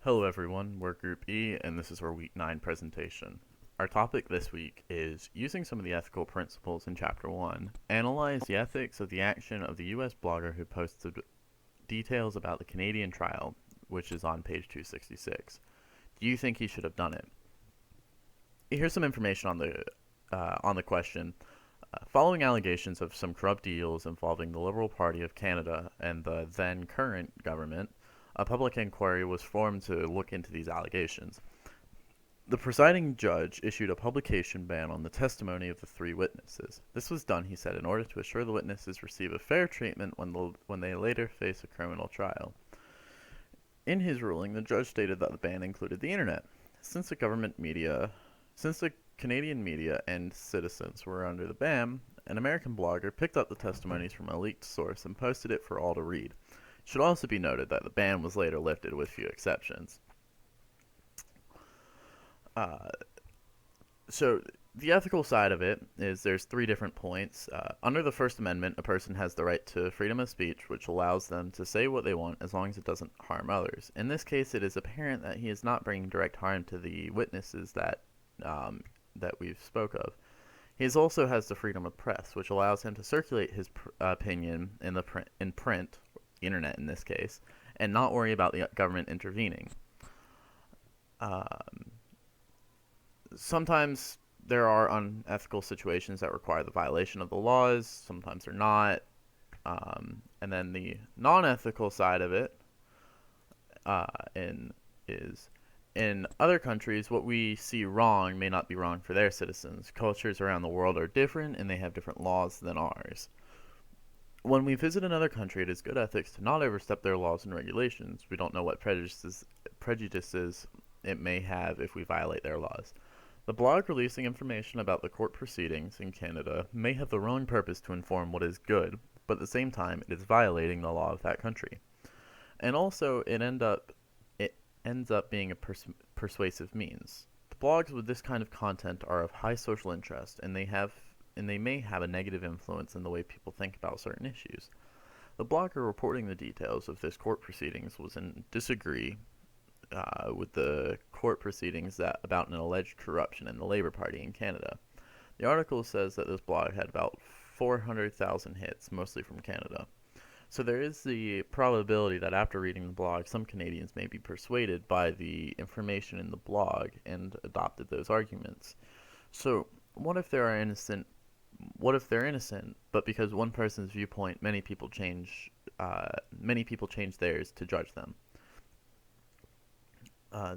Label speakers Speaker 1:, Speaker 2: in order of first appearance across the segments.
Speaker 1: Hello everyone, we're Group E, and this is our Week 9 presentation. Our topic this week is using some of the ethical principles in Chapter 1, analyze the ethics of the action of the US blogger who posted details about the Canadian trial, which is on page 266. Do you think he should have done it? Here's some information on the question. Following allegations of some corrupt deals involving the Liberal Party of Canada and the then current government, a public inquiry was formed to look into these allegations. The presiding judge issued a publication ban on the testimony of the three witnesses. This was done, he said, in order to assure the witnesses receive a fair treatment when they later face a criminal trial. In his ruling, the judge stated that the ban included the internet. Since the Canadian media and citizens were under the ban, an American blogger picked up the testimonies from a leaked source and posted it for all to read. It should also be noted that the ban was later lifted with few exceptions. Uh, so the ethical side of it is there's three different points. Under the First Amendment, a person has the right to freedom of speech, which allows them to say what they want as long as it doesn't harm others. In this case, it is apparent that he is not bringing direct harm to the witnesses that we've spoke of. He also has the freedom of press, which allows him to circulate his opinion in print, internet in this case, and not worry about the government intervening. Um, Sometimes there are unethical situations that require the violation of the laws. Sometimes they're not. And then the non-ethical side of it uh, in is in other countries, what we see wrong may not be wrong for their citizens. Cultures around the world are different, and they have different laws than ours. When we visit another country, it is good ethics to not overstep their laws and regulations. We don't know what prejudices it may have if we violate their laws. The blog releasing information about the court proceedings in Canada may have the wrong purpose to inform what is good, but at the same time, it is violating the law of that country. And also, it ends up being a persuasive means. The blogs with this kind of content are of high social interest, and they may have a negative influence in the way people think about certain issues. The blogger reporting the details of this court proceedings was in disagree with the court proceedings about an alleged corruption in the Labour Party in Canada. The article says that this blog had about 400,000 hits, mostly from Canada. So there is the probability that after reading the blog, some Canadians may be persuaded by the information in the blog and adopted those arguments. So what if they are innocent? What if they're innocent, but because one person's viewpoint, many people change theirs to judge them?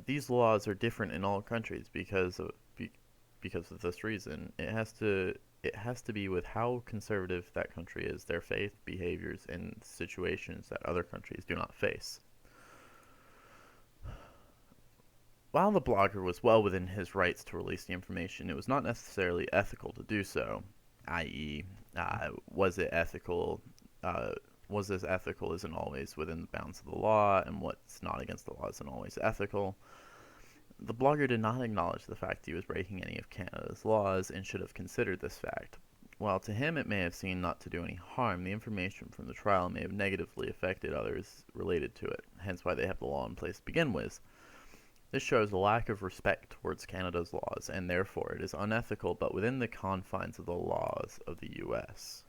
Speaker 1: These laws are different in all countries because of this reason. It has to be with how conservative that country is, their faith, behaviors, and situations that other countries do not face. While the blogger was well within his rights to release the information, it was not necessarily ethical to do so, i.e., was it ethical? Was this ethical isn't always within the bounds of the law, and what's not against the law isn't always ethical. The blogger did not acknowledge the fact he was breaking any of Canada's laws and should have considered this fact. While to him it may have seemed not to do any harm, the information from the trial may have negatively affected others related to it, hence why they have the law in place to begin with. This shows a lack of respect towards Canada's laws, and therefore it is unethical but within the confines of the laws of the US.